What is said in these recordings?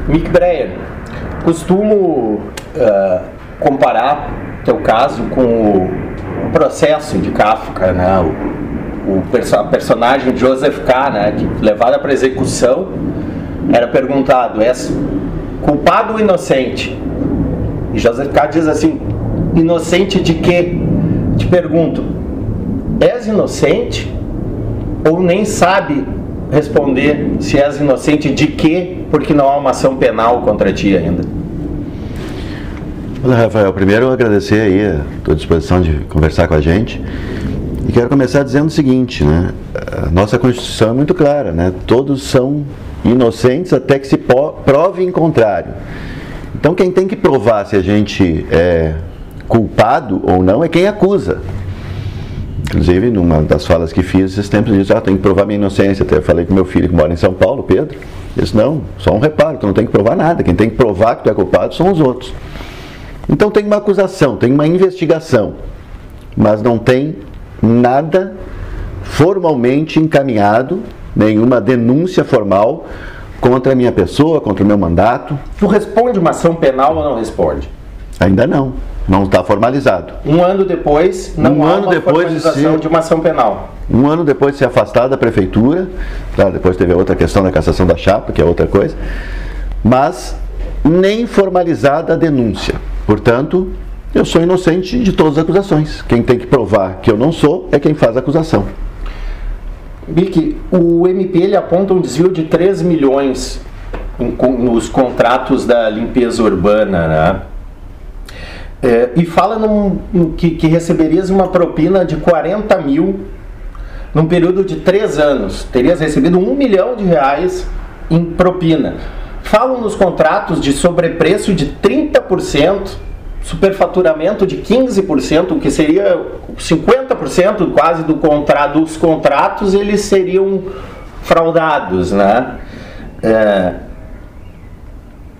Mick Breyer, costumo comparar teu caso com o processo de Kafka, né? A personagem Joseph K., né, que levada para execução, era perguntado: és culpado ou inocente? E Joseph K. diz assim: inocente de quê? Te pergunto, és inocente ou nem sabe responder se és inocente de quê, porque não há uma ação penal contra ti ainda? Olá, Rafael, primeiro eu agradecer aí a tua disposição de conversar com a gente. E quero começar dizendo o seguinte, né? A nossa Constituição é muito clara, né? Todos são inocentes até que se prove em contrário. Então quem tem que provar se a gente é culpado ou não é quem acusa. Inclusive, numa das falas que fiz esses tempos, eu disse: tem que provar minha inocência. Até falei com meu filho que mora em São Paulo, Pedro. Ele disse: não, só um reparo, tu não tem que provar nada. Quem tem que provar que tu é culpado são os outros. Então tem uma acusação, tem uma investigação, mas não tem nada formalmente encaminhado, nenhuma denúncia formal contra a minha pessoa, contra o meu mandato. Tu responde uma ação penal ou não responde? Ainda não. Não está formalizado. Um ano depois, não há uma formalização de uma ação penal. Um ano depois de ser afastado da prefeitura, claro, depois teve a outra questão da cassação da chapa, que é outra coisa, mas nem formalizada a denúncia. Portanto, eu sou inocente de todas as acusações. Quem tem que provar que eu não sou é quem faz a acusação. Bic, o MP ele aponta um desvio de 3 milhões nos contratos da limpeza urbana, né? E fala que receberias uma propina de 40 mil num período de 3 anos. Terias recebido R$1 milhão em propina. Falam nos contratos de sobrepreço de 30%, superfaturamento de 15%, o que seria 50% quase dos contratos, eles seriam fraudados, né?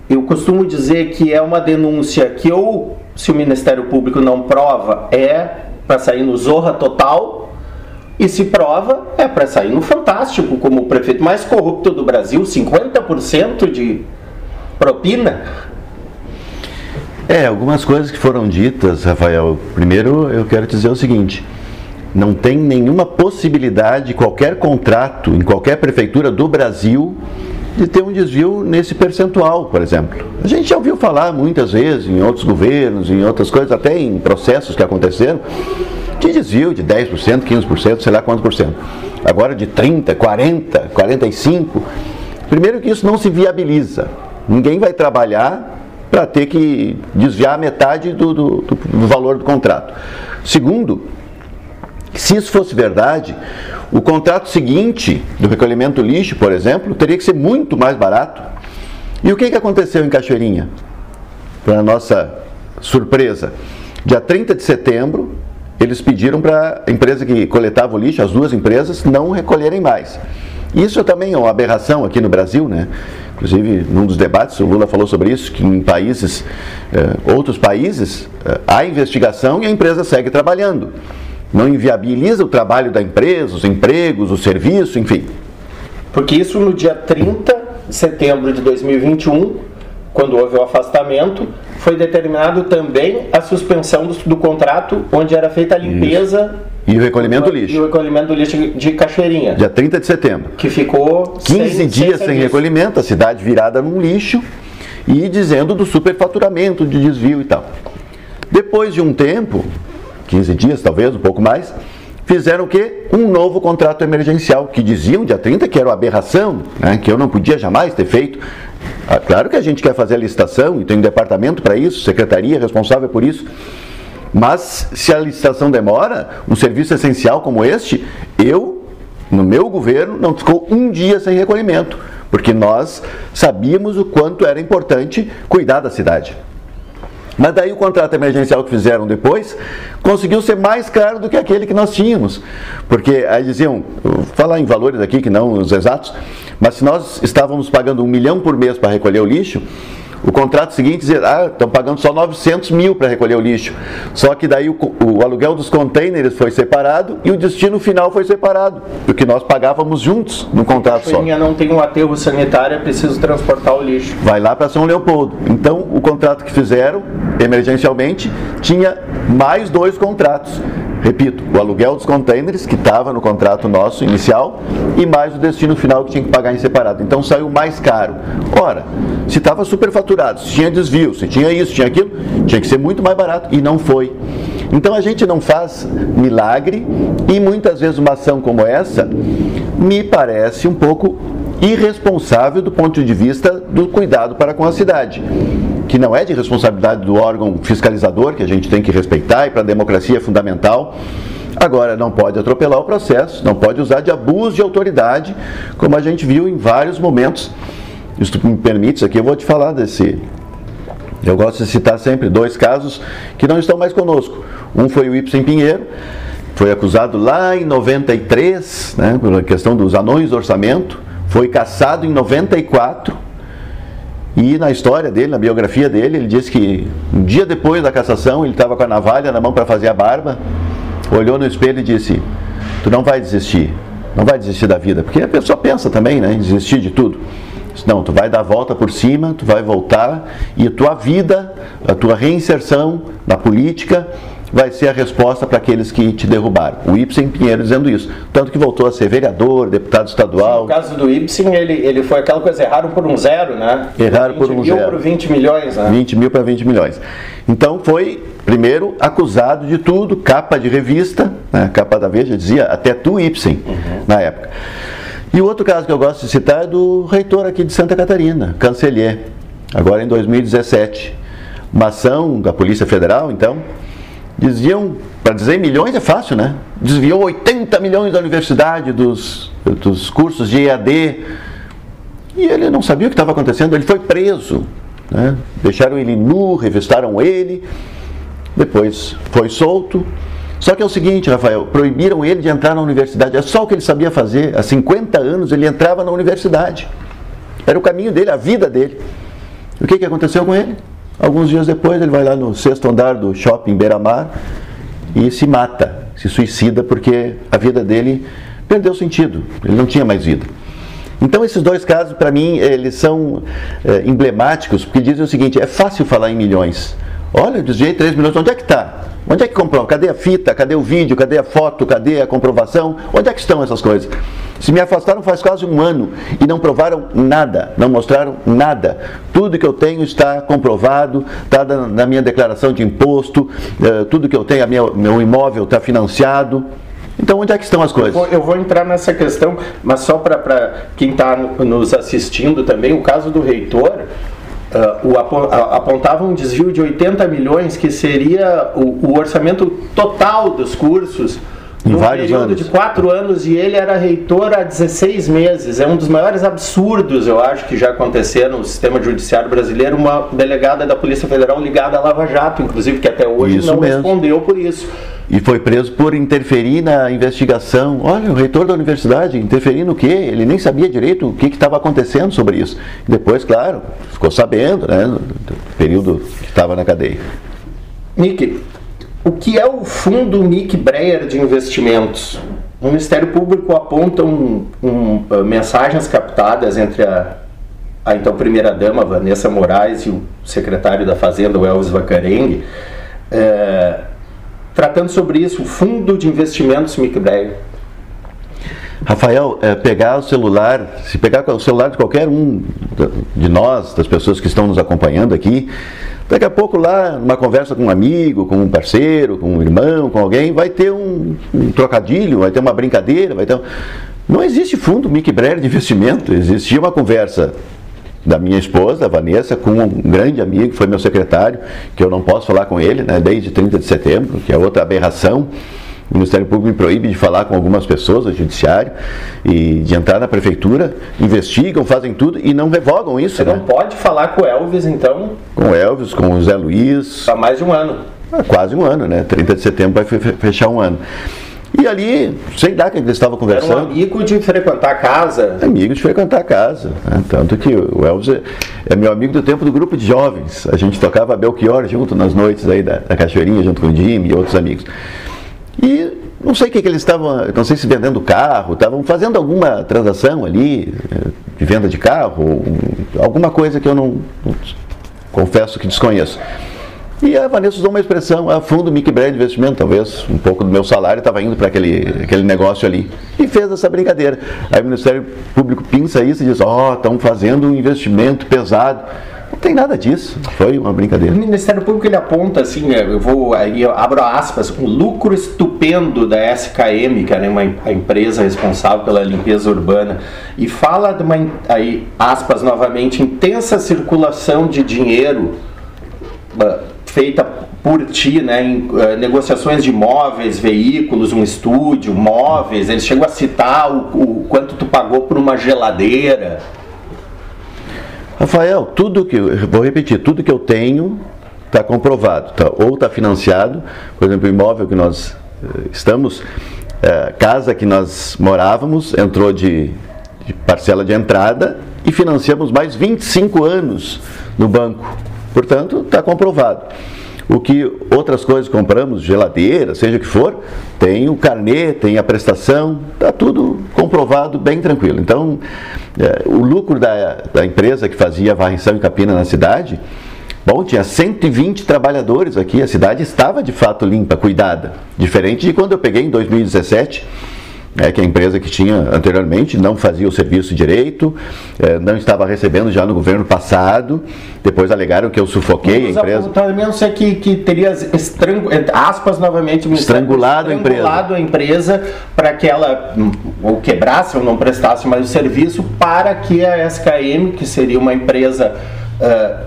Eu costumo dizer que é uma denúncia que, ou se o Ministério Público não prova, é para sair no Zorra Total, e se prova, é para sair no Fantástico, como o prefeito mais corrupto do Brasil, 50% de propina. Algumas coisas que foram ditas, Rafael. Primeiro, eu quero dizer o seguinte: não tem nenhuma possibilidade, qualquer contrato, em qualquer prefeitura do Brasil, de ter um desvio nesse percentual, por exemplo. A gente já ouviu falar muitas vezes, em outros governos, em outras coisas, até em processos que aconteceram, de desvio de 10%, 15%, sei lá quantos por cento. Agora de 30%, 40%, 45%. Primeiro que isso não se viabiliza. Ninguém vai trabalhar para ter que desviar metade do valor do contrato. Segundo, se isso fosse verdade, o contrato seguinte do recolhimento do lixo, por exemplo, teria que ser muito mais barato. E o que aconteceu em Cachoeirinha? Para nossa surpresa, dia 30 de setembro, eles pediram para a empresa que coletava o lixo, as duas empresas, não recolherem mais. Isso também é uma aberração aqui no Brasil, né? Inclusive, num dos debates, o Lula falou sobre isso, que em países, outros países, há investigação e a empresa segue trabalhando. Não inviabiliza o trabalho da empresa, os empregos, o serviço, enfim. Porque isso no dia 30 de setembro de 2021, quando houve o afastamento, foi determinado também a suspensão do contrato onde era feita a limpeza... E o recolhimento do lixo. E o recolhimento do lixo de Cachoeirinha. Dia 30 de setembro. Que ficou 15 dias sem recolhimento, a cidade virada num lixo e dizendo do superfaturamento, de desvio e tal. Depois de um tempo, 15 dias talvez, um pouco mais, fizeram o quê? Um novo contrato emergencial, que diziam, dia 30, que era uma aberração, né, que eu não podia jamais ter feito. Claro que a gente quer fazer a licitação e tem um departamento para isso, secretaria responsável por isso. Mas se a licitação demora, um serviço essencial como este, no meu governo, não ficou um dia sem recolhimento, porque nós sabíamos o quanto era importante cuidar da cidade. Mas daí o contrato emergencial que fizeram depois conseguiu ser mais caro do que aquele que nós tínhamos, porque aí diziam, vou falar em valores aqui que não os exatos, mas se nós estávamos pagando R$1 milhão por mês para recolher o lixo, O contrato seguinte dizia, estão pagando só 900 mil para recolher o lixo. Só que daí o aluguel dos containers foi separado e o destino final foi separado, porque nós pagávamos juntos no contrato só. Não tem um aterro sanitário, é preciso transportar o lixo. Vai lá para São Leopoldo. Então, o contrato que fizeram, emergencialmente, tinha mais 2 contratos. Repito, o aluguel dos containers, que estava no contrato nosso inicial, e mais o destino final que tinha que pagar em separado. Então saiu mais caro. Ora, se estava superfaturado, se tinha desvio, se tinha isso, tinha aquilo, tinha que ser muito mais barato, e não foi. Então a gente não faz milagre, e muitas vezes uma ação como essa me parece um pouco irresponsável do ponto de vista do cuidado para com a cidade, que não é de responsabilidade do órgão fiscalizador, que a gente tem que respeitar, e para a democracia é fundamental. Agora, não pode atropelar o processo, não pode usar de abuso de autoridade, como a gente viu em vários momentos. Se tu me permites, aqui eu vou te falar desse... Eu gosto de citar sempre 2 casos que não estão mais conosco. Um foi o Ibsen Pinheiro, foi acusado lá em 93, né, pela questão dos anões do orçamento, foi cassado em 94, e na história dele, na biografia dele, ele disse que um dia depois da cassação, ele estava com a navalha na mão para fazer a barba, olhou no espelho e disse, tu não vai desistir da vida, porque a pessoa pensa também, né, em desistir de tudo. Não, tu vai dar a volta por cima, tu vai voltar, e a tua vida, a tua reinserção na política vai ser a resposta para aqueles que te derrubaram. O Ibsen Pinheiro dizendo isso. Tanto que voltou a ser vereador, deputado estadual. No caso do Ibsen, ele foi aquela coisa, erraram por um zero, né? Erraram por um zero. 20 mil por 20 milhões, né? 20 mil para 20 milhões. Então foi, primeiro, acusado de tudo, capa de revista, né? Capa da Veja, dizia até tu, Ibsen, na época. E o outro caso que eu gosto de citar é do reitor aqui de Santa Catarina, Cancellier, agora em 2017. Uma ação da Polícia Federal, então, diziam, para dizer milhões é fácil, né? Desviou 80 milhões da universidade, dos cursos de EAD, e ele não sabia o que estava acontecendo, ele foi preso, né? Deixaram ele nu, revistaram ele, depois foi solto. Só que é o seguinte, Rafael, proibiram ele de entrar na universidade, é só o que ele sabia fazer. Há 50 anos ele entrava na universidade, era o caminho dele, a vida dele. E o que aconteceu com ele? Alguns dias depois ele vai lá no 6º andar do shopping Beira-Mar e se mata, se suicida, porque a vida dele perdeu sentido, ele não tinha mais vida. Então esses 2 casos, para mim, eles são emblemáticos, porque dizem o seguinte, é fácil falar em milhões. Olha, eu desviei 3 milhões, onde é que está? Onde é que comprou? Cadê a fita? Cadê o vídeo? Cadê a foto? Cadê a comprovação? Onde é que estão essas coisas? Se me afastaram faz quase 1 ano e não provaram nada, não mostraram nada. Tudo que eu tenho está comprovado, está na minha declaração de imposto, tudo que eu tenho, meu imóvel está financiado. Então, onde é que estão as coisas? Eu vou entrar nessa questão, mas só para quem está nos assistindo também, o caso do reitor... apontava um desvio de 80 milhões, que seria o orçamento total dos cursos, em vários período de 4 anos, e ele era reitor há 16 meses. É um dos maiores absurdos, eu acho, que já aconteceram no sistema judiciário brasileiro. Uma delegada da Polícia Federal ligada à Lava Jato, inclusive, que até hoje isso não mesmo. Respondeu por isso. E foi preso por interferir na investigação. Olha, o reitor da universidade, interferir no quê? Ele nem sabia direito o que estava acontecendo sobre isso. Depois, claro, ficou sabendo, né, no período que estava na cadeia. Mick, o que é o Fundo Mick Breyer de Investimentos? O Ministério Público aponta mensagens captadas entre a então primeira-dama, Vanessa Moraes, e o secretário da Fazenda, o Elvis Vacarengue, tratando sobre isso, o Fundo de Investimentos Mick Breyer. Rafael, pegar o celular, se pegar o celular de qualquer um de nós, das pessoas que estão nos acompanhando aqui, daqui a pouco lá, numa conversa com um amigo, com um parceiro, com um irmão, com alguém, vai ter um trocadilho, vai ter uma brincadeira, vai ter Não existe fundo Mick Breyer de investimento. Existia uma conversa da minha esposa, a Vanessa, com um grande amigo, que foi meu secretário, que eu não posso falar com ele, né, desde 30 de setembro, que é outra aberração. O Ministério Público me proíbe de falar com algumas pessoas do Judiciário e de entrar na Prefeitura, investigam, fazem tudo e não revogam isso. Você não pode falar com o Elvis, então? Com o Elvis, com o José Luiz. Há mais de 1 ano. Há quase 1 ano, né? 30 de setembro vai fechar 1 ano. E ali, sei lá o que eles estavam conversando. Era um amigo de frequentar a casa. Amigo de frequentar a casa. Né? Tanto que o Elvis é meu amigo do tempo do grupo de jovens. A gente tocava Belchior junto nas noites aí da Cachoeirinha, junto com o Jimmy e outros amigos. E não sei o que eles estavam, não sei se vendendo carro, estavam fazendo alguma transação ali, de venda de carro, alguma coisa que eu não confesso que desconheço. E a Vanessa usou uma expressão, a fundo Mickey Brand Investimento, talvez um pouco do meu salário estava indo para aquele negócio ali. E fez essa brincadeira. Aí o Ministério Público pinça isso e diz, estão fazendo um investimento pesado. Não tem nada disso, foi uma brincadeira. O Ministério Público ele aponta assim, eu abro aspas, um lucro estupendo da SKM, que era a empresa responsável pela limpeza urbana, e fala de uma, aí, aspas novamente, intensa circulação de dinheiro feita por ti, né, em negociações de imóveis, veículos, um estúdio, móveis. Eles chegam a citar o quanto tu pagou por uma geladeira. Rafael, vou repetir, tudo que eu tenho está comprovado, ou está financiado. Por exemplo, o imóvel que nós estamos, casa que nós morávamos, entrou de parcela de entrada e financiamos mais 25 anos no banco. Portanto, está comprovado. O que outras coisas compramos, geladeira, seja o que for, tem o carnê, tem a prestação, está tudo comprovado, bem tranquilo. Então, o lucro da empresa que fazia varrição e capina na cidade, bom, tinha 120 trabalhadores aqui, a cidade estava de fato limpa, cuidada. Diferente de quando eu peguei em 2017, que a empresa que tinha anteriormente não fazia o serviço direito, não estava recebendo já no governo passado, depois alegaram que eu sufoquei a empresa. Apontamentos é que teria, aspas novamente, estrangulado a empresa para que ela ou quebrasse ou não prestasse mais o serviço, para que a SKM, que seria uma empresa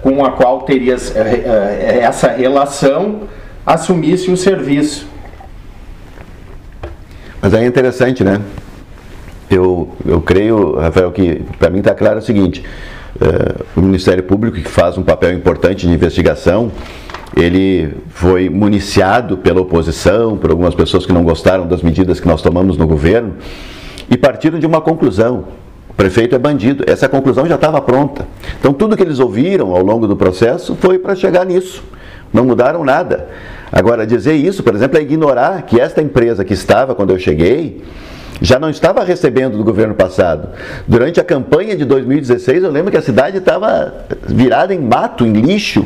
com a qual terias essa relação, assumisse o serviço. Mas aí é interessante, né? Eu creio, Rafael, que para mim está claro o seguinte, o Ministério Público, que faz um papel importante de investigação, ele foi municiado pela oposição, por algumas pessoas que não gostaram das medidas que nós tomamos no governo, e partiram de uma conclusão: o prefeito é bandido. Essa conclusão já estava pronta. Então tudo que eles ouviram ao longo do processo foi para chegar nisso. Não mudaram nada. Agora, dizer isso, por exemplo, é ignorar que esta empresa que estava, quando eu cheguei, já não estava recebendo do governo passado. Durante a campanha de 2016, eu lembro que a cidade estava virada em mato, em lixo,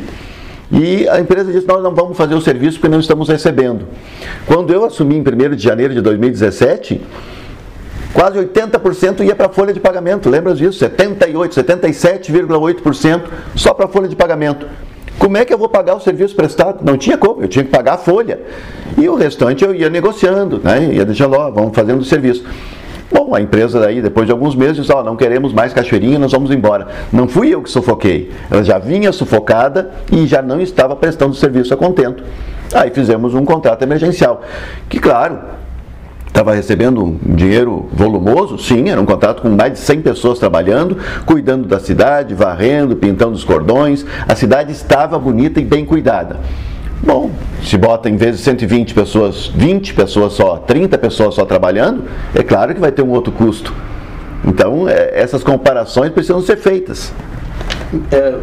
e a empresa disse, nós não vamos fazer o serviço porque não estamos recebendo. Quando eu assumi em 1º de janeiro de 2017, quase 80% ia para a folha de pagamento, lembra disso? 77,8% só para a folha de pagamento. Como é que eu vou pagar o serviço prestado? Não tinha como, eu tinha que pagar a folha. E o restante eu ia negociando, né? Ia deixando, vamos fazendo o serviço. Bom, a empresa daí, depois de alguns meses, disse, não queremos mais Cachoeirinha, nós vamos embora. Não fui eu que sufoquei, ela já vinha sufocada e já não estava prestando serviço a contento. Aí fizemos um contrato emergencial, que claro, estava recebendo um dinheiro volumoso, sim, era um contrato com mais de 100 pessoas trabalhando, cuidando da cidade, varrendo, pintando os cordões, a cidade estava bonita e bem cuidada. Bom, se bota em vez de 120 pessoas, 20 pessoas só, 30 pessoas só trabalhando, é claro que vai ter um outro custo. Então, essas comparações precisam ser feitas.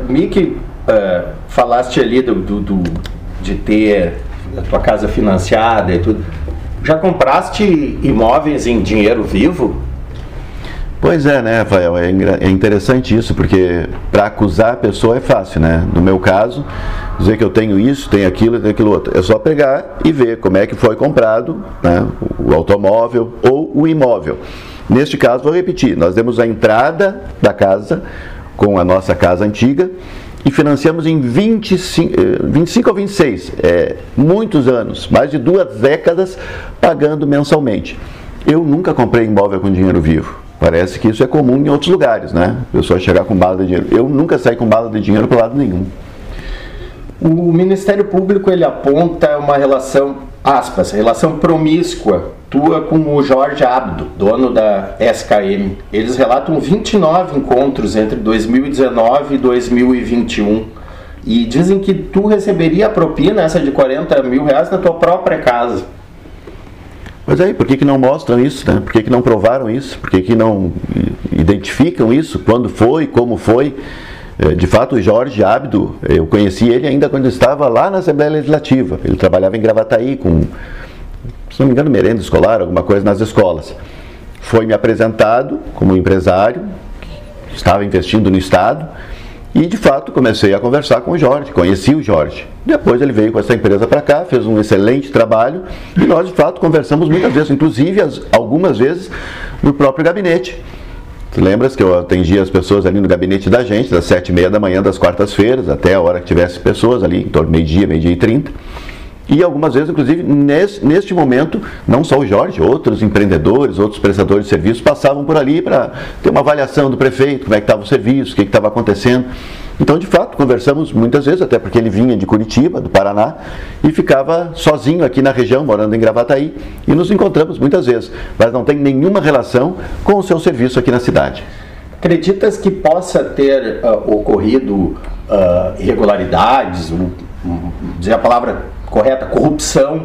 Mickey, falaste ali de ter a tua casa financiada e tudo. Já compraste imóveis em dinheiro vivo? Pois é, né, Rafael? É interessante isso, porque para acusar a pessoa é fácil, né? No meu caso, dizer que eu tenho isso, tenho aquilo, tenho aquilo outro. É só pegar e ver como é que foi comprado, né, o automóvel ou o imóvel. Neste caso, vou repetir, nós demos a entrada da casa com a nossa casa antiga e financiamos em 25 ou 26, muitos anos, mais de 2 décadas pagando mensalmente. Eu nunca comprei imóvel com dinheiro vivo. Parece que isso é comum em outros lugares, né? A pessoa chegar com bala de dinheiro. Eu nunca saí com bala de dinheiro para lado nenhum. O Ministério Público, ele aponta uma relação, aspas, relação promíscua tua com o Jorge Abdo, dono da SKM. Eles relatam 29 encontros entre 2019 e 2021 e dizem que tu receberia a propina, essa de 40 mil reais, na tua própria casa. Mas aí, por que não mostram isso, né? Por que não provaram isso? Por que não identificam isso? Quando foi, como foi? De fato, o Jorge Abdo, eu conheci ele ainda quando estava lá na Assembleia Legislativa. Ele trabalhava em Gravataí com, se não me engano, merenda escolar, alguma coisa nas escolas. Foi me apresentado como empresário, que estava investindo no Estado, e de fato comecei a conversar com o Jorge, conheci o Jorge. Depois ele veio com essa empresa para cá, fez um excelente trabalho, e nós de fato conversamos muitas vezes, inclusive algumas vezes no próprio gabinete. Tu lembras que eu atendia as pessoas ali no gabinete da gente, das 7h30 da manhã das quartas-feiras, até a hora que tivesse pessoas ali, em torno do meio-dia, meio-dia e 30. E algumas vezes, inclusive, neste momento, não só o Jorge, outros empreendedores, outros prestadores de serviços passavam por ali para ter uma avaliação do prefeito, como é que estava o serviço, o que estava acontecendo. Então, de fato, conversamos muitas vezes, até porque ele vinha de Curitiba, do Paraná, e ficava sozinho aqui na região, morando em Gravataí, e nos encontramos muitas vezes, mas não tem nenhuma relação com o seu serviço aqui na cidade. Acreditas que possa ter ocorrido irregularidades, dizer a palavra correta, corrupção,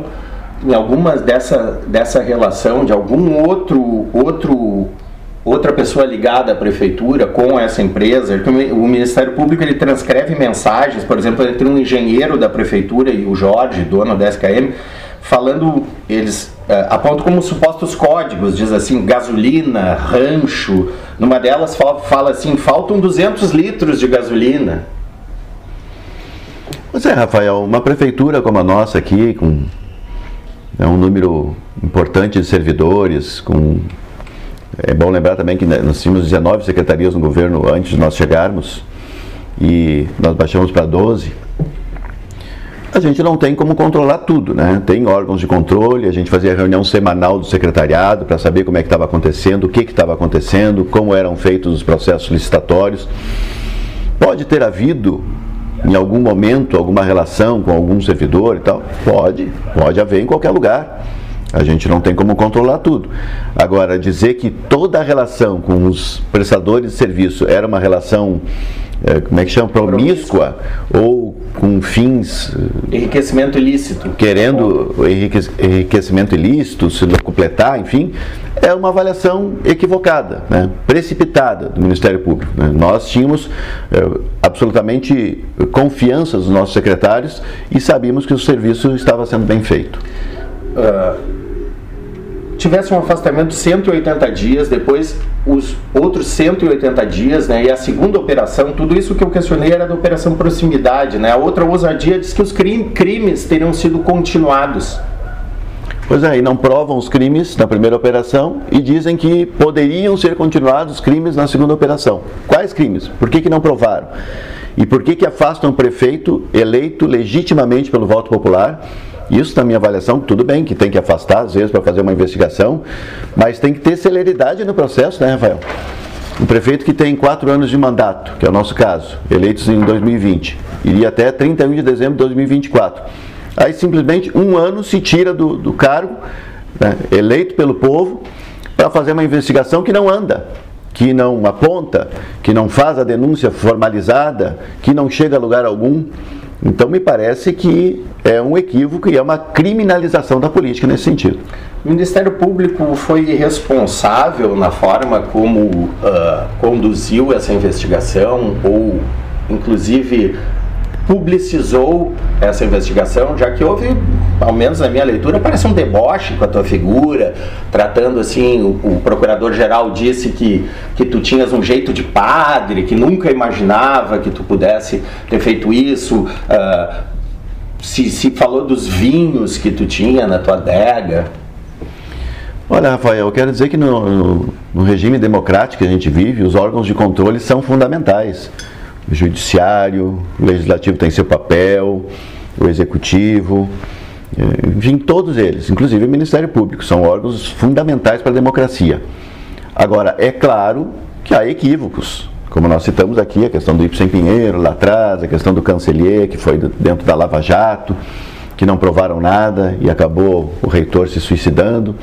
em algumas dessa relação de algum outra pessoa ligada à prefeitura com essa empresa? O Ministério Público ele transcreve mensagens, por exemplo, entre um engenheiro da prefeitura e o Jorge, dono da SKM, falando, eles apontam como supostos códigos, diz assim, gasolina, rancho. Numa delas fala assim, faltam 200 litros de gasolina. Pois é, Rafael, uma prefeitura como a nossa aqui, com um número importante de servidores, é bom lembrar também que nós tínhamos 19 secretarias no governo antes de nós chegarmos, e nós baixamos para 12. A gente não tem como controlar tudo, né? Tem órgãos de controle, a gente fazia reunião semanal do secretariado para saber como é que estava acontecendo, o que estava acontecendo, como eram feitos os processos licitatórios. Pode ter havido, em algum momento, alguma relação com algum servidor e tal? Pode haver em qualquer lugar. A gente não tem como controlar tudo. Agora, dizer que toda a relação com os prestadores de serviço era uma relação, como é que chama? Promíscua, ou com fins... enriquecimento ilícito. Querendo enriquecimento ilícito, se completar, enfim, é uma avaliação equivocada, né? Precipitada do Ministério Público, né? Nós tínhamos absolutamente confiança dos nossos secretários e sabíamos que o serviço estava sendo bem feito. Tivesse um afastamento de 180 dias, depois os outros 180 dias, né, e a segunda operação, tudo isso que eu questionei era da operação proximidade, né? A outra ousadia diz que os crimes teriam sido continuados. Pois é, e não provam os crimes na primeira operação e dizem que poderiam ser continuados os crimes na segunda operação. Quais crimes? Por que não provaram? E por que afastam o prefeito eleito legitimamente pelo voto popular? Isso, na minha avaliação, tudo bem, que tem que afastar, às vezes, para fazer uma investigação, mas tem que ter celeridade no processo, né, Rafael? Um prefeito que tem 4 anos de mandato, que é o nosso caso, eleitos em 2020, iria até 31 de dezembro de 2024. Aí, simplesmente, 1 ano se tira do cargo, né, eleito pelo povo, para fazer uma investigação que não anda, que não aponta, que não faz a denúncia formalizada, que não chega a lugar algum. Então, me parece que é um equívoco e é uma criminalização da política nesse sentido. O Ministério Público foi responsável na forma como conduziu essa investigação ou, inclusive, publicizou essa investigação, já que houve, ao menos na minha leitura, parece um deboche com a tua figura, tratando assim, o procurador-geral disse que tu tinhas um jeito de padre, que nunca imaginava que tu pudesse ter feito isso, se falou dos vinhos que tu tinha na tua adega. Olha, Rafael, eu quero dizer que no regime democrático que a gente vive, os órgãos de controle são fundamentais. O judiciário, o legislativo tem seu papel, o executivo, enfim, todos eles, inclusive o Ministério Público, são órgãos fundamentais para a democracia. Agora, é claro que há equívocos, como nós citamos aqui, a questão do Ipsen Pinheiro lá atrás, a questão do Cancelier, que foi dentro da Lava Jato, que não provaram nada e acabou o reitor se suicidando.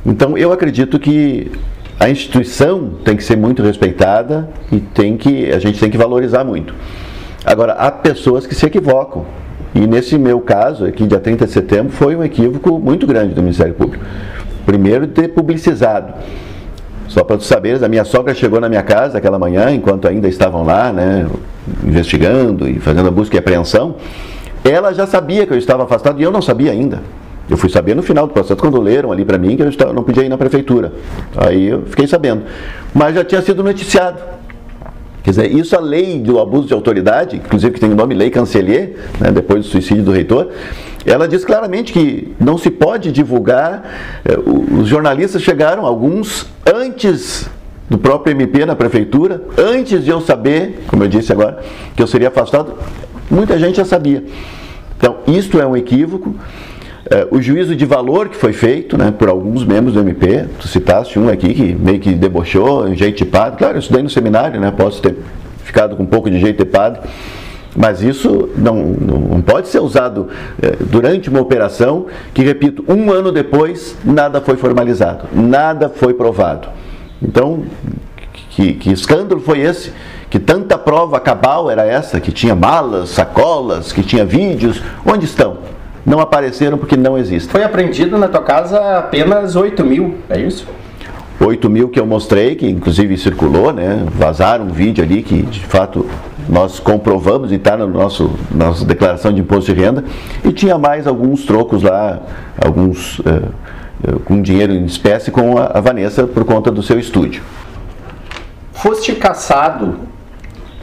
Então, eu acredito que a instituição tem que ser muito respeitada e a gente tem que valorizar muito. Agora, há pessoas que se equivocam. E nesse meu caso, aqui dia 30 de setembro, foi um equívoco muito grande do Ministério Público. Primeiro, de ter publicizado. Só para tu saberes, a minha sogra chegou na minha casa aquela manhã, enquanto ainda estavam lá, né, investigando e fazendo a busca e apreensão. Ela já sabia que eu estava afastado e eu não sabia ainda. Eu fui saber no final do processo, quando leram ali para mim que eu não podia ir na prefeitura. Aí eu fiquei sabendo. Mas já tinha sido noticiado. Quer dizer, isso a lei do abuso de autoridade, inclusive que tem o nome Lei Cancelier, né, depois do suicídio do reitor, ela diz claramente que não se pode divulgar. Os jornalistas chegaram, alguns, antes do próprio MP na prefeitura, antes de eu saber, como eu disse agora, que eu seria afastado, muita gente já sabia. Então, isto é um equívoco. O juízo de valor que foi feito, né, por alguns membros do MP, tu citaste um aqui que meio que debochou, um jeito de padre. Claro, eu estudei no seminário, né, posso ter ficado com um pouco de jeito de padre, mas isso não pode ser usado durante uma operação que, repito, um ano depois, nada foi formalizado, nada foi provado. Então, que escândalo foi esse? Que tanta prova cabal era essa, que tinha malas, sacolas, que tinha vídeos, onde estão? Não apareceram porque não existem. Foi apreendido na tua casa apenas 8 mil, é isso? 8 mil que eu mostrei, que inclusive circulou, né? Vazaram um vídeo ali que de fato nós comprovamos e está na nossa declaração de imposto de renda. E tinha mais alguns trocos lá, alguns com dinheiro em espécie com a Vanessa por conta do seu estúdio. Foste cassado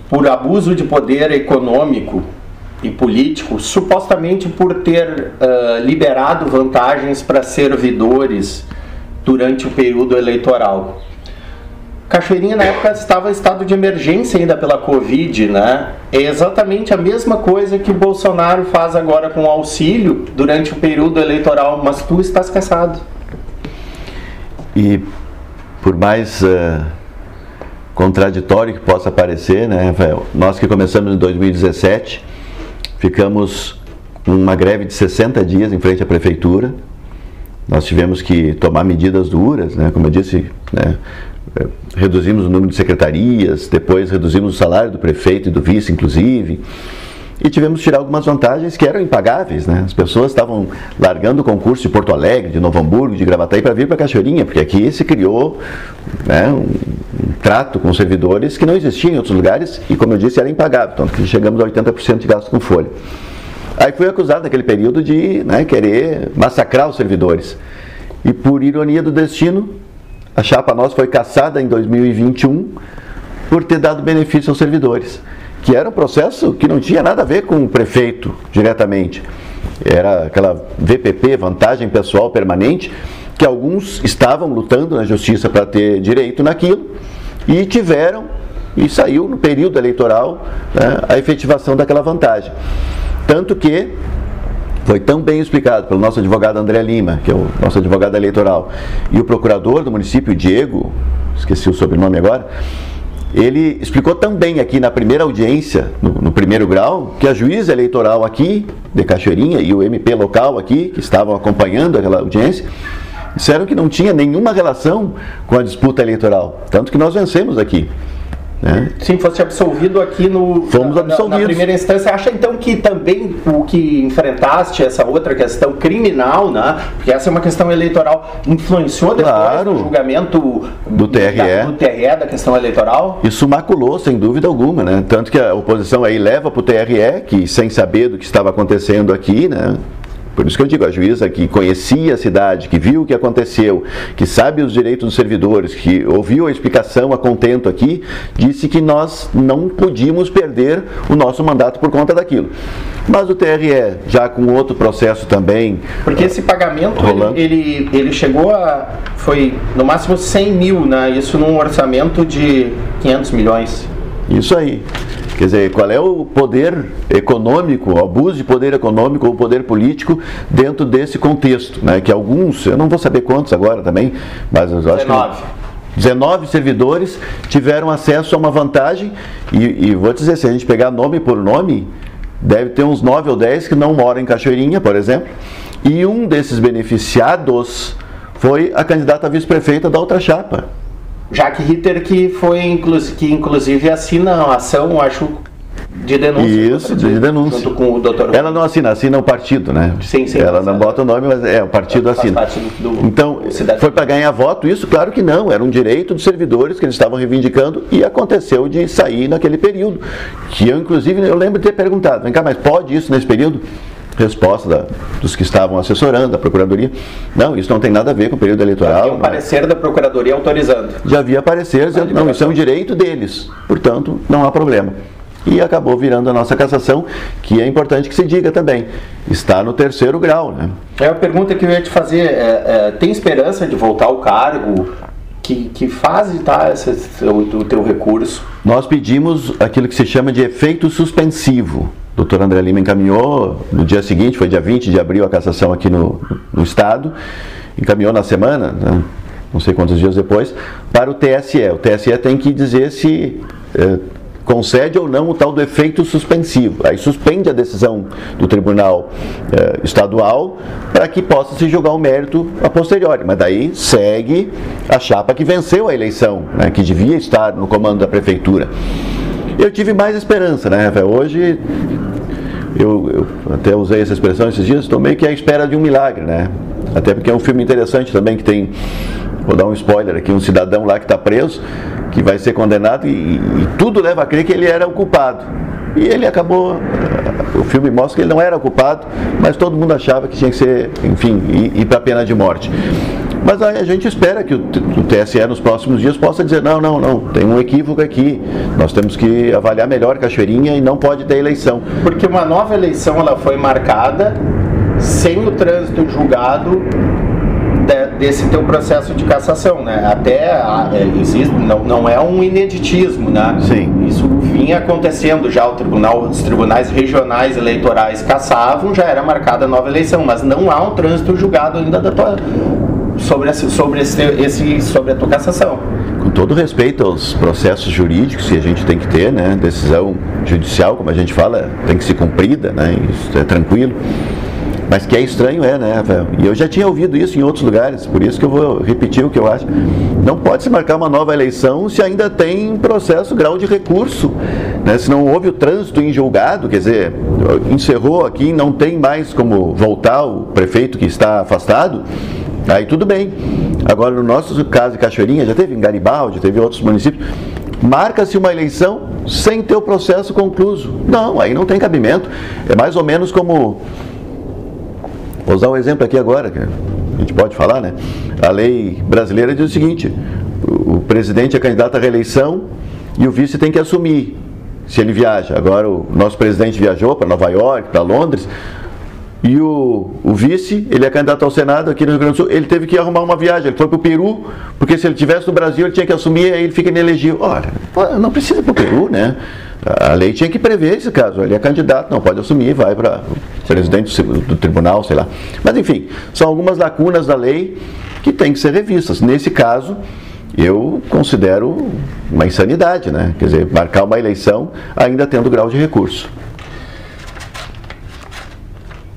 por abuso de poder econômico e político, supostamente por ter liberado vantagens para servidores durante o período eleitoral. Cachoeirinha, na época, estava em estado de emergência ainda pela Covid, né? É exatamente a mesma coisa que o Bolsonaro faz agora com o auxílio durante o período eleitoral, mas tu estás cassado. E por mais contraditório que possa parecer, né, Rafael? Nós que começamos em 2017, ficamos numa greve de 60 dias em frente à prefeitura. Nós tivemos que tomar medidas duras, né? Como eu disse, né? Reduzimos o número de secretarias, depois reduzimos o salário do prefeito e do vice, inclusive, e tivemos que tirar algumas vantagens que eram impagáveis, né? As pessoas estavam largando o concurso de Porto Alegre, de Novo Hamburgo, de Gravataí para vir para Cachoeirinha, porque aqui se criou, né, um trato com servidores que não existia em outros lugares e, como eu disse, era impagável, tanto que chegamos a 80% de gasto com folha. Aí fui acusado naquele período de, né, querer massacrar os servidores. E por ironia do destino, a chapa nossa foi cassada em 2021 por ter dado benefício aos servidores, que era um processo que não tinha nada a ver com o prefeito diretamente. Era aquela VPP, vantagem pessoal permanente, que alguns estavam lutando na justiça para ter direito naquilo e tiveram, e saiu no período eleitoral, né, a efetivação daquela vantagem. Tanto que foi tão bem explicado pelo nosso advogado André Lima, que é o nosso advogado eleitoral, e o procurador do município, Diego, esqueci o sobrenome agora, ele explicou tão bem aqui na primeira audiência, no primeiro grau, que a juíza eleitoral aqui, de Cachoeirinha, e o MP local aqui, que estavam acompanhando aquela audiência, disseram que não tinha nenhuma relação com a disputa eleitoral, tanto que nós vencemos aqui. Né? Sim, fosse absolvido aqui na primeira instância. Acha então que também o que enfrentaste, essa outra questão criminal, né? Porque essa é uma questão eleitoral, influenciou depois no julgamento do TRE da questão eleitoral? Isso maculou, sem dúvida alguma, né? Tanto que a oposição aí leva para o TRE, que sem saber do que estava acontecendo aqui, né? Por isso que eu digo, a juíza que conhecia a cidade, que viu o que aconteceu, que sabe os direitos dos servidores, que ouviu a explicação a contento aqui, disse que nós não podíamos perder o nosso mandato por conta daquilo. Mas o TRE, já com outro processo também... Porque esse pagamento, ele chegou a... foi no máximo 100 mil, né? Isso num orçamento de 500 milhões. Isso aí. Quer dizer, qual é o poder econômico, o abuso de poder econômico ou poder político dentro desse contexto, né? Que alguns, eu não vou saber quantos agora também, mas eu acho 19. Que 19 servidores tiveram acesso a uma vantagem e vou te dizer, se a gente pegar nome por nome, deve ter uns 9 ou 10 que não moram em Cachoeirinha, por exemplo, e um desses beneficiados foi a candidata a vice-prefeita da outra chapa. Jaque Ritter, que inclusive assina a ação, acho, De denúncia. Isso, de denúncia. Junto com o doutor. Ela não assina o partido, né? Sim. Ela não bota o nome, mas o partido assina. Então, foi para ganhar voto isso? Claro que não, era um direito dos servidores que eles estavam reivindicando e aconteceu de sair naquele período. Que eu, inclusive, eu lembro de ter perguntado, vem cá, mas pode isso nesse período? Resposta dos que estavam assessorando, da Procuradoria, não, isso não tem nada a ver com o período eleitoral. Havia um parecer da Procuradoria autorizando. Já havia parecer dizendo, não, isso é um direito deles, portanto, não há problema. E acabou virando a nossa cassação, que é importante que se diga também, está no 3º grau, né? A pergunta que eu ia te fazer, tem esperança de voltar ao cargo? Que fase está o teu recurso? Nós pedimos aquilo que se chama de efeito suspensivo. O doutor André Lima encaminhou no dia seguinte, foi dia 20 de abril, a cassação aqui no Estado, encaminhou na semana, né, não sei quantos dias depois, para o TSE. O TSE tem que dizer se concede ou não o tal do efeito suspensivo. Aí suspende a decisão do Tribunal Estadual para que possa se julgar o mérito a posteriori. Mas daí segue a chapa que venceu a eleição, né, que devia estar no comando da Prefeitura. Eu tive mais esperança, né, Rafael? Hoje, eu até usei essa expressão esses dias, estou meio que à espera de um milagre, né? Até porque é um filme interessante também que tem, vou dar um spoiler aqui, um cidadão lá que está preso, que vai ser condenado e tudo leva a crer que ele era o culpado. E ele acabou, o filme mostra que ele não era o culpado, mas todo mundo achava que tinha que ser, enfim, ir para a pena de morte. Mas aí a gente espera que o TSE nos próximos dias possa dizer, não, tem um equívoco aqui, nós temos que avaliar melhor Cachoeirinha e não pode ter eleição. Porque uma nova eleição ela foi marcada sem o trânsito julgado desse teu processo de cassação, né? Até existe, não é um ineditismo, né? Sim. Isso vinha acontecendo já, os tribunais regionais eleitorais cassavam, já era marcada a nova eleição, mas não há um trânsito julgado ainda sobre a tua cassação. Com todo respeito aos processos jurídicos que a gente tem que ter, né? Decisão judicial, como a gente fala, tem que ser cumprida, né? Isso é tranquilo. Mas que é estranho, né, Rafael? E eu já tinha ouvido isso em outros lugares, por isso que eu vou repetir o que eu acho. Não pode se marcar uma nova eleição se ainda tem processo grau de recurso, né? Se não houve o trânsito em julgado, quer dizer, encerrou aqui, não tem mais como voltar o prefeito que está afastado, aí tudo bem. Agora, no nosso caso de Cachoeirinha, já teve em Garibaldi, teve em outros municípios, marca-se uma eleição sem ter o processo concluído. Não, aí não tem cabimento. É mais ou menos como... Vou usar um exemplo aqui agora, que a gente pode falar, né? A lei brasileira diz o seguinte, o presidente é candidato à reeleição e o vice tem que assumir, se ele viaja. Agora, o nosso presidente viajou para Nova York, para Londres, e o vice, ele é candidato ao Senado aqui no Rio Grande do Sul, ele teve que arrumar uma viagem, ele foi para o Peru, porque se ele estivesse no Brasil, ele tinha que assumir, aí ele fica inelegível. Olha, não precisa ir para o Peru, né? A lei tinha que prever esse caso, ele é candidato, não pode assumir, vai para o presidente do tribunal, sei lá. Mas enfim, são algumas lacunas da lei que têm que ser revistas. Nesse caso, eu considero uma insanidade, né? Quer dizer, marcar uma eleição ainda tendo grau de recurso.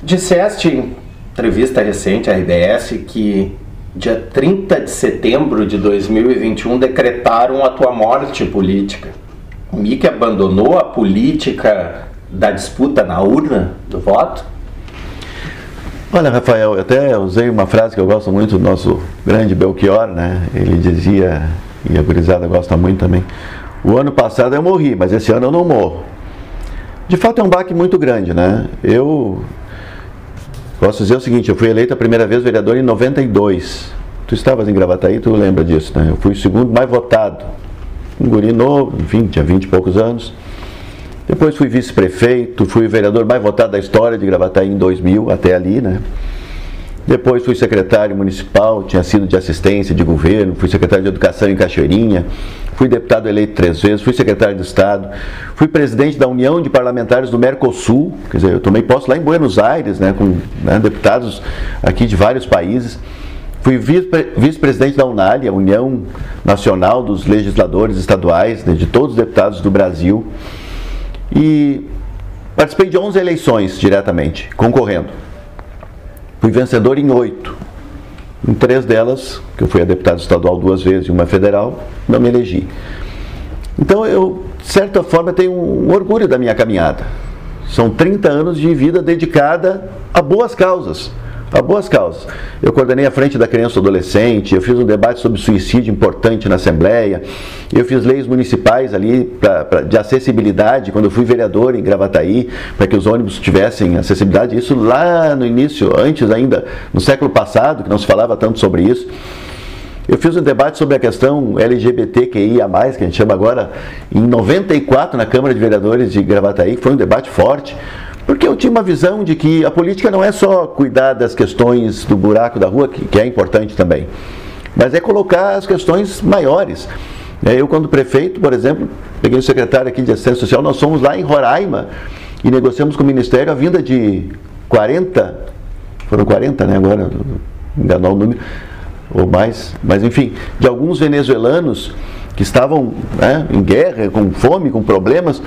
Disseste em entrevista recente à RBS que dia 30 de setembro de 2021 decretaram a tua morte política. O Mickey abandonou a política da disputa na urna do voto? Olha, Rafael, eu até usei uma frase que eu gosto muito do nosso grande Belchior, né? Ele dizia, e a gurizada gosta muito também, o ano passado eu morri, mas esse ano eu não morro. De fato é um baque muito grande, né? Eu posso dizer o seguinte, eu fui eleito a primeira vez vereador em 92. Tu estavas em Gravataí, tu lembra disso, né? Eu fui o segundo mais votado. Um guri novo, enfim, tinha 20 e poucos anos. Depois fui vice-prefeito, fui o vereador mais votado da história de Gravataí em 2000, até ali, né? Depois fui secretário municipal, tinha sido de assistência de governo, fui secretário de educação em Cachoeirinha, fui deputado eleito 3 vezes, fui secretário de Estado, fui presidente da União de Parlamentares do Mercosul, quer dizer, eu tomei posse lá em Buenos Aires, né, com deputados aqui de vários países. Fui vice-presidente da UNALI, a União Nacional dos Legisladores Estaduais, né, de todos os deputados do Brasil. E participei de 11 eleições diretamente, concorrendo. Fui vencedor em 8. Em 3 delas, que eu fui a deputado estadual 2 vezes e uma federal, não me elegi. Então eu de certa forma, tenho um orgulho da minha caminhada. São 30 anos de vida dedicada a boas causas. A boas causas. Eu coordenei a frente da criança e adolescente, eu fiz um debate sobre suicídio importante na Assembleia, eu fiz leis municipais ali de acessibilidade, quando eu fui vereador em Gravataí, para que os ônibus tivessem acessibilidade, isso lá no início, antes ainda, no século passado, que não se falava tanto sobre isso. Eu fiz um debate sobre a questão LGBTQIA+, que a gente chama agora, em 94, na Câmara de Vereadores de Gravataí, que foi um debate forte, porque eu tinha uma visão de que a política não é só cuidar das questões do buraco da rua, que é importante também, mas é colocar as questões maiores. Eu, quando prefeito, por exemplo, peguei o secretário aqui de Assistência Social, nós fomos lá em Roraima e negociamos com o Ministério a vinda de 40, foram 40, né, agora, enganou o número, ou mais, mas enfim, de alguns venezuelanos que estavam, né, em guerra, com fome, com problemas,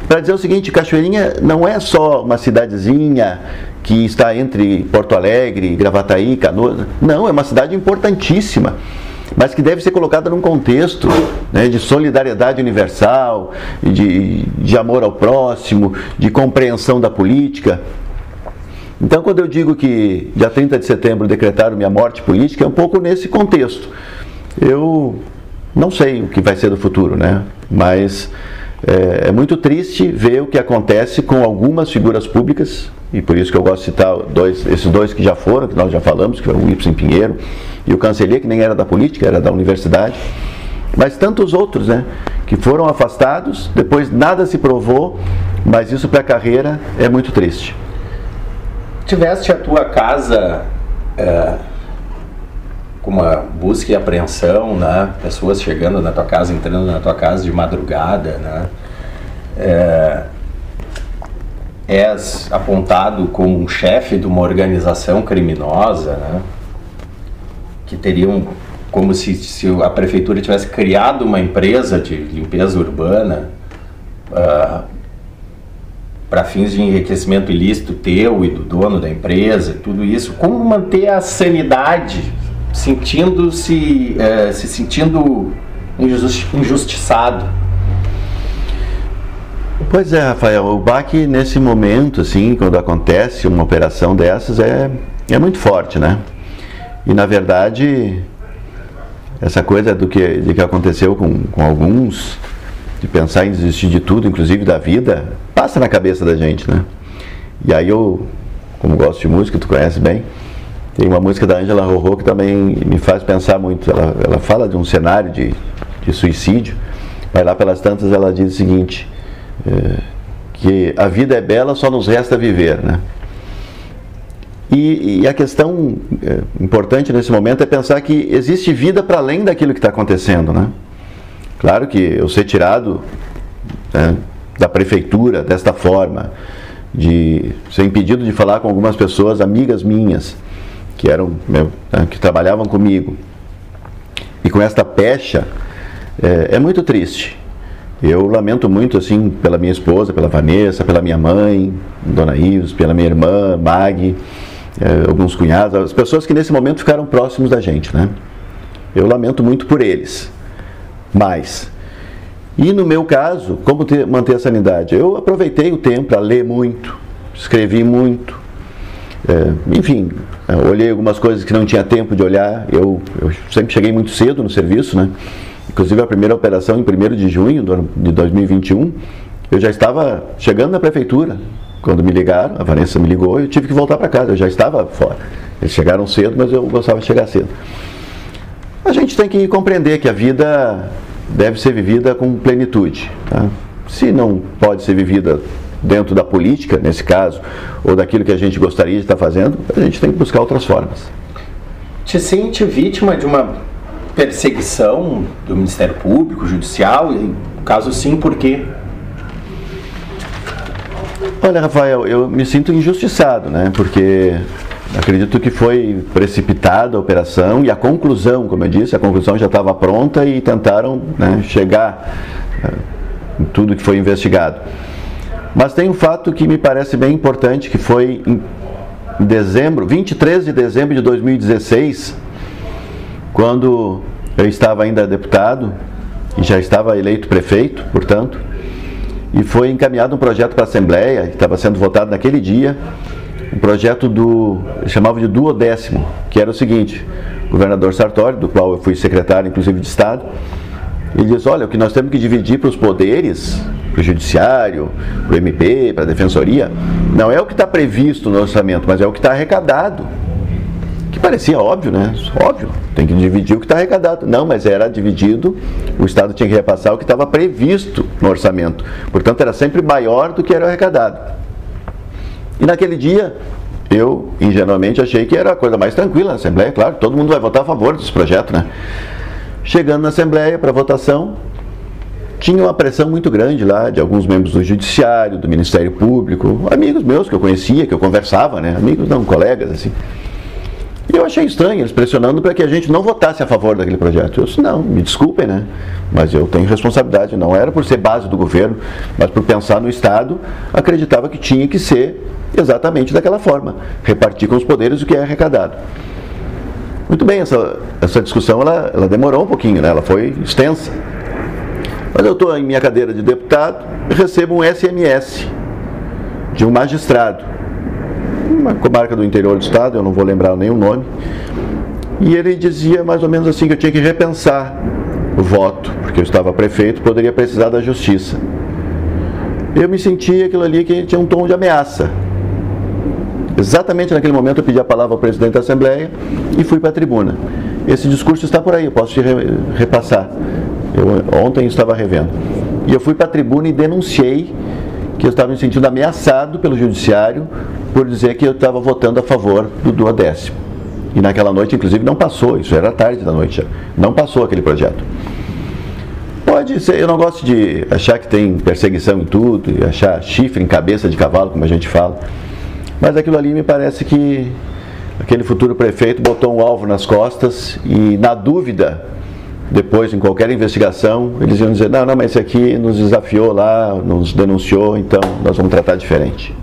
para dizer o seguinte: Cachoeirinha não é só uma cidadezinha que está entre Porto Alegre, Gravataí, Canoas, não, é uma cidade importantíssima, mas que deve ser colocada num contexto, né, de solidariedade universal, de amor ao próximo, de compreensão da política. Então, quando eu digo que dia 30 de setembro decretaram minha morte política, é um pouco nesse contexto. Eu não sei o que vai ser do futuro, né? Mas é muito triste ver o que acontece com algumas figuras públicas, e por isso que eu gosto de citar esses dois que já foram, que nós já falamos, que é o Ibsen Pinheiro e o Canceller, que nem era da política, era da universidade, mas tantos outros, né, que foram afastados, depois nada se provou, mas isso para a carreira é muito triste. Tiveste a tua casa com uma busca e apreensão, né? Pessoas chegando na tua casa, entrando na tua casa de madrugada, né? És apontado como um chefe de uma organização criminosa, né? Que teriam, como se a prefeitura tivesse criado uma empresa de limpeza urbana para fins de enriquecimento ilícito teu e do dono da empresa, tudo isso. Como manter a sanidade, se sentindo injustiçado? Pois é, Rafael, o baque nesse momento, assim, quando acontece uma operação dessas, é muito forte, né? E na verdade, essa coisa de que aconteceu com alguns, de pensar em desistir de tudo, inclusive da vida, passa na cabeça da gente, né? E aí eu, como gosto de música, tu conhece bem, tem uma música da Ângela Rorô que também me faz pensar muito. Ela fala de um cenário de suicídio, mas lá pelas tantas ela diz o seguinte, que a vida é bela, só nos resta viver, né? E a questão importante nesse momento é pensar que existe vida para além daquilo que está acontecendo, né? Claro que eu ser tirado, né, da prefeitura desta forma, de ser impedido de falar com algumas pessoas, amigas minhas, que eram, que trabalhavam comigo, e com esta pecha, é muito triste. Eu lamento muito, assim, pela minha esposa, pela Vanessa, pela minha mãe, Dona Ives, pela minha irmã, Mag, alguns cunhados, as pessoas que nesse momento ficaram próximos da gente, né? Eu lamento muito por eles. Mas, e no meu caso, como manter a sanidade? Eu aproveitei o tempo para ler muito, escrevi muito, enfim, olhei algumas coisas que não tinha tempo de olhar. Eu sempre cheguei muito cedo no serviço, né? Inclusive a primeira operação em 1º de junho de 2021, eu já estava chegando na prefeitura. Quando me ligaram, a Vanessa me ligou, eu tive que voltar para casa, eu já estava fora. Eles chegaram cedo, mas eu gostava de chegar cedo. A gente tem que compreender que a vida deve ser vivida com plenitude, tá? Se não pode ser vivida dentro da política, nesse caso, ou daquilo que a gente gostaria de estar fazendo, a gente tem que buscar outras formas. Te sente vítima de uma perseguição do Ministério Público, Judicial? E, caso sim, por quê? Olha, Rafael, eu me sinto injustiçado, né? Porque acredito que foi precipitada a operação e a conclusão, como eu disse, a conclusão já estava pronta e tentaram, né, chegar em tudo que foi investigado. Mas tem um fato que me parece bem importante, que foi em dezembro, 23 de dezembro de 2016, quando eu estava ainda deputado e já estava eleito prefeito, portanto, e foi encaminhado um projeto para a Assembleia, que estava sendo votado naquele dia, um projeto eles chamavam de duodécimo, que era o seguinte: o governador Sartori, do qual eu fui secretário, inclusive, de Estado, ele diz: olha, o que nós temos que dividir para os poderes, para o Judiciário, para o MP, para a Defensoria, não é o que está previsto no orçamento, mas é o que está arrecadado. Que parecia óbvio, né? Óbvio, tem que dividir o que está arrecadado. Não, mas era dividido, o Estado tinha que repassar o que estava previsto no orçamento. Portanto, era sempre maior do que era arrecadado. E naquele dia, eu, ingenuamente, achei que era a coisa mais tranquila na Assembleia. Claro, todo mundo vai votar a favor desse projeto, né? Chegando na Assembleia para votação, tinha uma pressão muito grande lá de alguns membros do Judiciário, do Ministério Público, amigos meus que eu conhecia, que eu conversava, né? Amigos não, colegas, assim. E eu achei estranho eles pressionando para que a gente não votasse a favor daquele projeto. Eu disse: não, me desculpem, né? Mas eu tenho responsabilidade. Não era por ser base do governo, mas por pensar no Estado, acreditava que tinha que ser exatamente daquela forma, repartir com os poderes o que é arrecadado. Muito bem, essa discussão ela demorou um pouquinho, né? Ela foi extensa. Mas eu estou em minha cadeira de deputado e recebo um SMS de um magistrado, uma comarca do interior do estado, eu não vou lembrar nem o nome, e ele dizia mais ou menos assim, que eu tinha que repensar o voto, porque eu estava prefeito, poderia precisar da justiça. Eu me senti aquilo ali que tinha um tom de ameaça. Exatamente naquele momento eu pedi a palavra ao presidente da Assembleia e fui para a tribuna. Esse discurso está por aí, eu posso te repassar. Eu ontem estava revendo. E eu fui para a tribuna e denunciei que eu estava me sentindo ameaçado pelo Judiciário por dizer que eu estava votando a favor do duodécimo. E naquela noite, inclusive, não passou, isso era tarde da noite já, não passou aquele projeto. Pode ser, eu não gosto de achar que tem perseguição em tudo, e achar chifre em cabeça de cavalo, como a gente fala, mas aquilo ali me parece que aquele futuro prefeito botou um alvo nas costas e, na dúvida, depois, em qualquer investigação, eles iam dizer: não, mas esse aqui nos desafiou lá, nos denunciou, então nós vamos tratar diferente.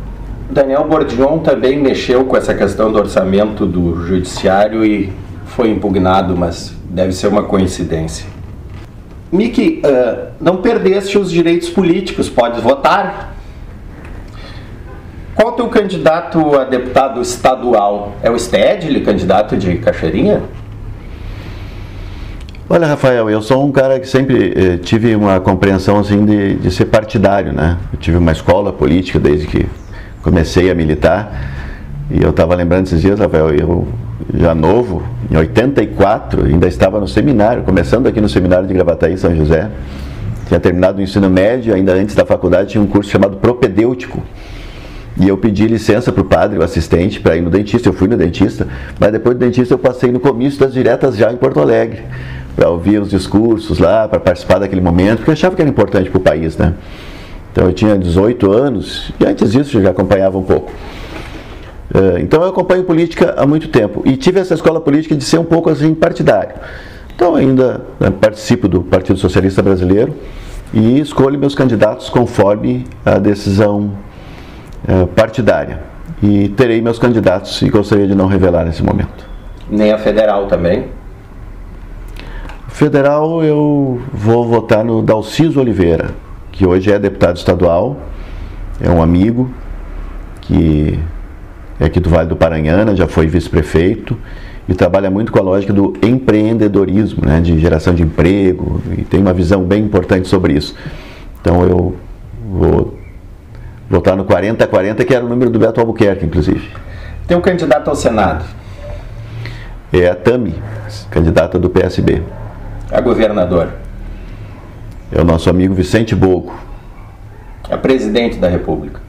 Daniel Bordignon também mexeu com essa questão do orçamento do Judiciário e foi impugnado, mas deve ser uma coincidência. Miki, não perdeste os direitos políticos, pode votar. Qual é o teu candidato a deputado estadual? É o Stedley, candidato de Cachoeirinha? Olha, Rafael, eu sou um cara que sempre tive uma compreensão assim de ser partidário, né? Eu tive uma escola política desde que comecei a militar, e eu estava lembrando esses dias, Rafael, eu já novo, em 84, ainda estava no seminário, começando aqui no seminário de Gravataí, São José. Tinha terminado o ensino médio, ainda antes da faculdade tinha um curso chamado propedêutico. E eu pedi licença para o padre, o assistente, para ir no dentista. Eu fui no dentista, mas depois do dentista eu passei no comício das diretas já em Porto Alegre, para ouvir os discursos lá, para participar daquele momento, porque eu achava que era importante para o país, né? Então eu tinha 18 anos, e antes disso eu já acompanhava um pouco. Então eu acompanho política há muito tempo, e tive essa escola política de ser um pouco assim partidário. Então ainda participo do Partido Socialista Brasileiro e escolho meus candidatos conforme a decisão partidária. E terei meus candidatos e gostaria de não revelar nesse momento. Nem a federal também? Federal eu vou votar no Dalciso Oliveira, que hoje é deputado estadual, é um amigo, que é aqui do Vale do Paranhana, já foi vice-prefeito e trabalha muito com a lógica do empreendedorismo, né, de geração de emprego, e tem uma visão bem importante sobre isso. Então eu vou votar no 40-40, que era o número do Beto Albuquerque, inclusive. Tem um candidato ao Senado? É a Tami, candidata do PSB. A governadora? É o nosso amigo Vicente Bogo. A presidente da República?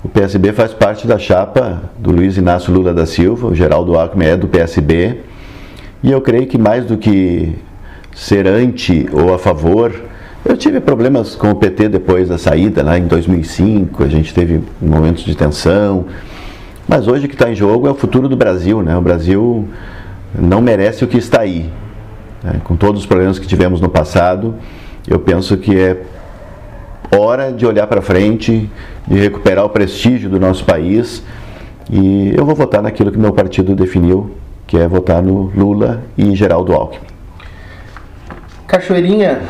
O PSB faz parte da chapa do Luiz Inácio Lula da Silva, o Geraldo Alckmin é do PSB, e eu creio que mais do que ser anti ou a favor, eu tive problemas com o PT depois da saída, lá em 2005, a gente teve momentos de tensão, mas hoje o que está em jogo é o futuro do Brasil, né? O Brasil não merece o que está aí, né? Com todos os problemas que tivemos no passado, eu penso que é hora de olhar para frente, de recuperar o prestígio do nosso país, e eu vou votar naquilo que meu partido definiu, que é votar no Lula e Geraldo Alckmin. Cachoeirinha,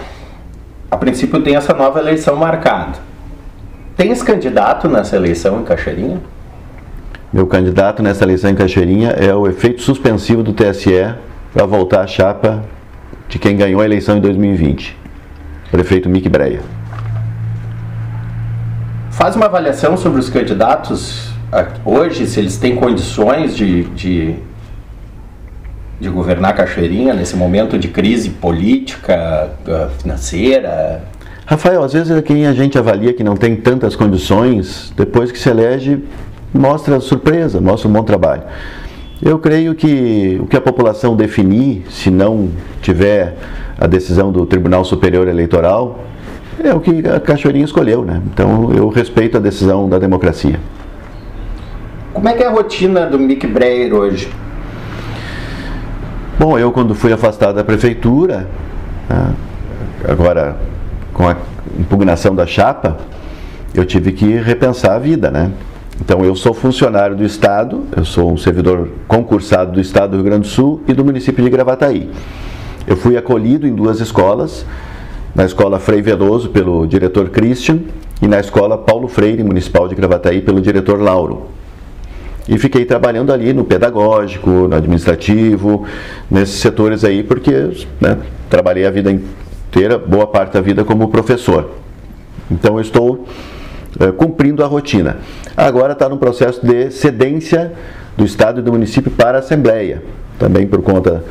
a princípio tem essa nova eleição marcada. Tens candidato nessa eleição em Cachoeirinha? Meu candidato nessa eleição em Cachoeirinha é o efeito suspensivo do TSE para voltar à chapa de quem ganhou a eleição em 2020, prefeito Mick Breia. Faz uma avaliação sobre os candidatos hoje, se eles têm condições de governar Cachoeirinha nesse momento de crise política, financeira. Rafael, às vezes quem a gente avalia que não tem tantas condições, depois que se elege, mostra surpresa, mostra um bom trabalho. Eu creio que o que a população definir, se não tiver a decisão do Tribunal Superior Eleitoral, é o que a Cachoeirinha escolheu, né? Então eu respeito a decisão da democracia. Como é que é a rotina do Mick Breyer hoje? Bom, eu quando fui afastado da prefeitura, agora com a impugnação da chapa, eu tive que repensar a vida, né? Então eu sou funcionário do Estado, eu sou um servidor concursado do Estado do Rio Grande do Sul e do município de Gravataí. Eu fui acolhido em 2 escolas, na escola Frei Veloso pelo diretor Christian e na escola Paulo Freire, municipal de Gravataí, pelo diretor Lauro. E fiquei trabalhando ali no pedagógico, no administrativo, nesses setores aí, porque, né, trabalhei a vida inteira, boa parte da vida como professor. Então eu estou cumprindo a rotina. Agora está no processo de cedência do Estado e do município para a Assembleia, também por conta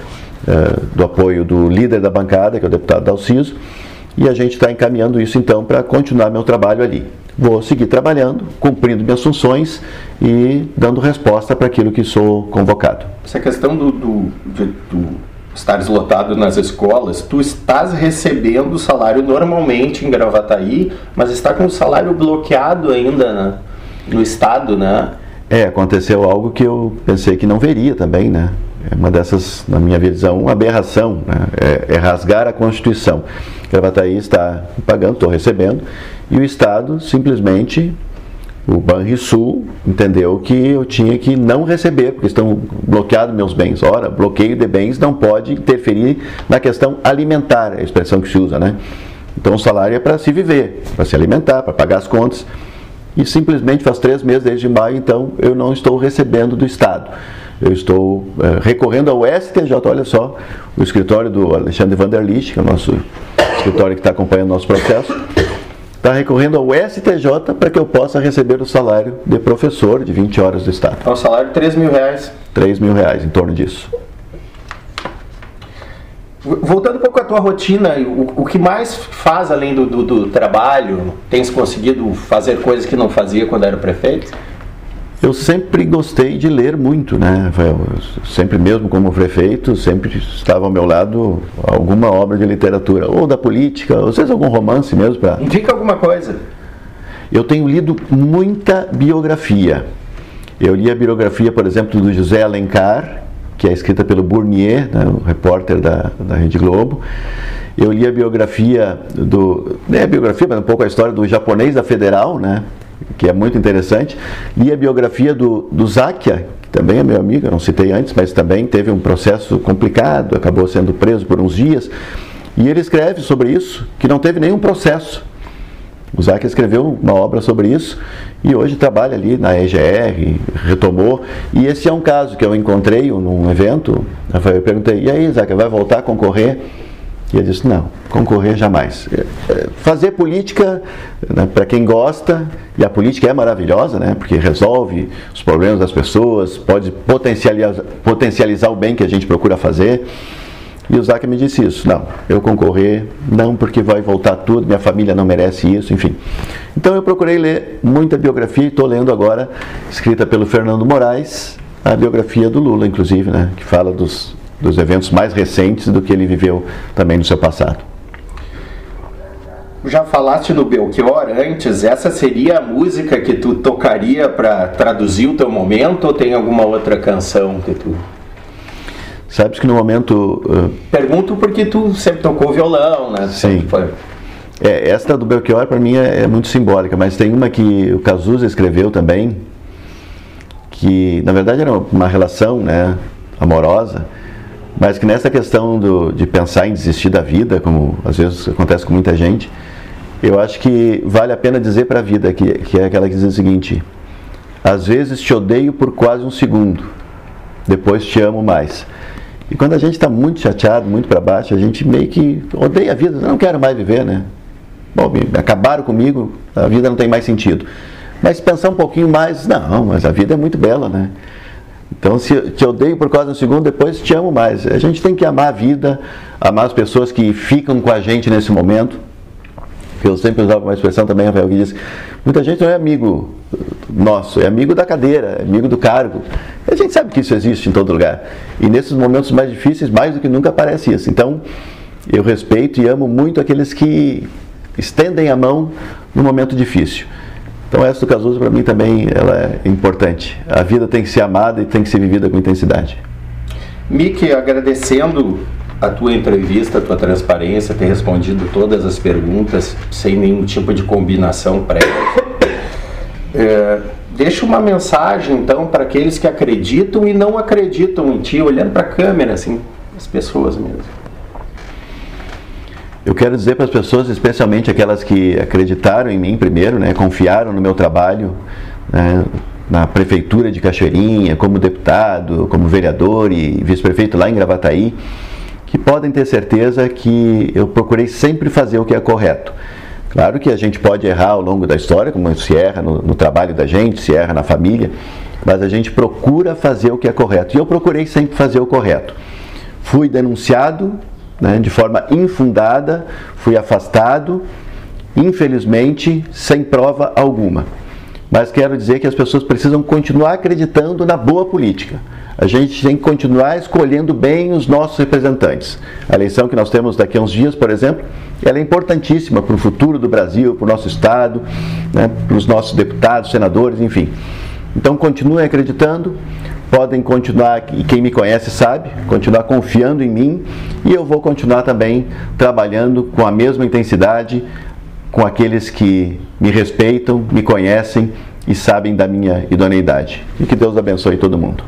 do apoio do líder da bancada, que é o deputado Dalciso, e a gente está encaminhando isso então para continuar meu trabalho ali. Vou seguir trabalhando, cumprindo minhas funções e dando resposta para aquilo que sou convocado. Essa questão de estares lotado nas escolas, tu estás recebendo o salário normalmente em Gravataí, mas está com o salário bloqueado ainda, né, no Estado, né? Aconteceu algo que eu pensei que não veria também, né? É uma dessas, na minha visão, uma aberração, né? É rasgar a Constituição. Gravataí está pagando, estou recebendo, e o Estado simplesmente, o Banrisul, entendeu que eu tinha que não receber, porque estão bloqueados meus bens. Ora, bloqueio de bens não pode interferir na questão alimentar, é a expressão que se usa, né? Então o salário é para se viver, para se alimentar, para pagar as contas, e simplesmente faz 3 meses desde maio, então eu não estou recebendo do Estado. Eu estou recorrendo ao STJ, olha só, o escritório do Alexandre Vanderlich, que é o nosso escritório que está acompanhando o nosso processo, está recorrendo ao STJ para que eu possa receber o salário de professor de 20 horas do Estado. É um salário de R$3.000. R$3.000, em torno disso. Voltando um pouco à tua rotina, o que mais faz além do trabalho? Tens conseguido fazer coisas que não fazia quando era prefeito? Eu sempre gostei de ler muito, né, Rafael? Sempre mesmo como prefeito, sempre estava ao meu lado alguma obra de literatura, ou da política, ou às vezes algum romance mesmo. Indica alguma coisa. Eu tenho lido muita biografia. Eu li a biografia, por exemplo, do José Alencar, que é escrita pelo Burnier, né, o repórter da Rede Globo. Eu li a biografia mas um pouco a história do japonês da Federal, né, que é muito interessante. Li a biografia do Záquia, que também é meu amigo, eu não citei antes, mas também teve um processo complicado, acabou sendo preso por uns dias, e ele escreve sobre isso, que não teve nenhum processo. O Záquia escreveu uma obra sobre isso, e hoje trabalha ali na EGR, retomou, e esse é um caso que eu encontrei num evento. Eu perguntei, e aí, Záquia, vai voltar a concorrer? E ele disse, não, concorrer jamais. Fazer política, né, para quem gosta, e a política é maravilhosa, né, porque resolve os problemas das pessoas, pode potencializar o bem que a gente procura fazer. E o Záquia me disse isso, não, eu concorrer, não, porque vai voltar tudo, minha família não merece isso, enfim. Então eu procurei ler muita biografia e estou lendo agora, escrita pelo Fernando Moraes, a biografia do Lula, inclusive, né, que fala dos eventos mais recentes do que ele viveu também no seu passado. Já falaste no Belchior antes, essa seria a música que tu tocaria para traduzir o teu momento, ou tem alguma outra canção que tu... Sabes que no momento... Pergunto porque tu sempre tocou violão, né? Sim. Esta do Belchior para mim é muito simbólica, mas tem uma que o Cazuza escreveu também, que na verdade era uma relação, né, amorosa, mas que nessa questão de pensar em desistir da vida, como às vezes acontece com muita gente, eu acho que vale a pena dizer para a vida, que é aquela que diz o seguinte: às vezes te odeio por quase um segundo, depois te amo mais. E quando a gente está muito chateado, muito para baixo, a gente meio que odeia a vida, eu não quero mais viver, né? Bom, acabaram comigo, a vida não tem mais sentido. Mas pensar um pouquinho mais, não, mas a vida é muito bela, né? Então, se eu te odeio por quase um segundo, depois te amo mais. A gente tem que amar a vida, amar as pessoas que ficam com a gente nesse momento. Eu sempre usava uma expressão também, Rafael, que diz: muita gente não é amigo nosso, é amigo da cadeira, é amigo do cargo. A gente sabe que isso existe em todo lugar. E nesses momentos mais difíceis, mais do que nunca aparece isso. Então, eu respeito e amo muito aqueles que estendem a mão no momento difícil. Então, essa do Cazuza, para mim, também ela é importante. A vida tem que ser amada e tem que ser vivida com intensidade. Miki, agradecendo a tua entrevista, a tua transparência, ter respondido todas as perguntas sem nenhum tipo de combinação prévia. Deixa uma mensagem, então, para aqueles que acreditam e não acreditam em ti, olhando para a câmera, assim, as pessoas mesmo. Eu quero dizer para as pessoas, especialmente aquelas que acreditaram em mim primeiro, né, confiaram no meu trabalho, né, na prefeitura de Cachoeirinha, como deputado, como vereador e vice-prefeito lá em Gravataí, que podem ter certeza que eu procurei sempre fazer o que é correto. Claro que a gente pode errar ao longo da história, como se erra no trabalho da gente, se erra na família, mas a gente procura fazer o que é correto. E eu procurei sempre fazer o correto. Fui denunciado, né, de forma infundada, fui afastado, infelizmente, sem prova alguma. Mas quero dizer que as pessoas precisam continuar acreditando na boa política. A gente tem que continuar escolhendo bem os nossos representantes. A eleição que nós temos daqui a uns dias, por exemplo, ela é importantíssima para o futuro do Brasil, para o nosso Estado, né, para os nossos deputados, senadores, enfim. Então, continuem acreditando, podem continuar, e quem me conhece sabe, continuar confiando em mim, e eu vou continuar também trabalhando com a mesma intensidade com aqueles que me respeitam, me conhecem e sabem da minha idoneidade. E que Deus abençoe todo mundo.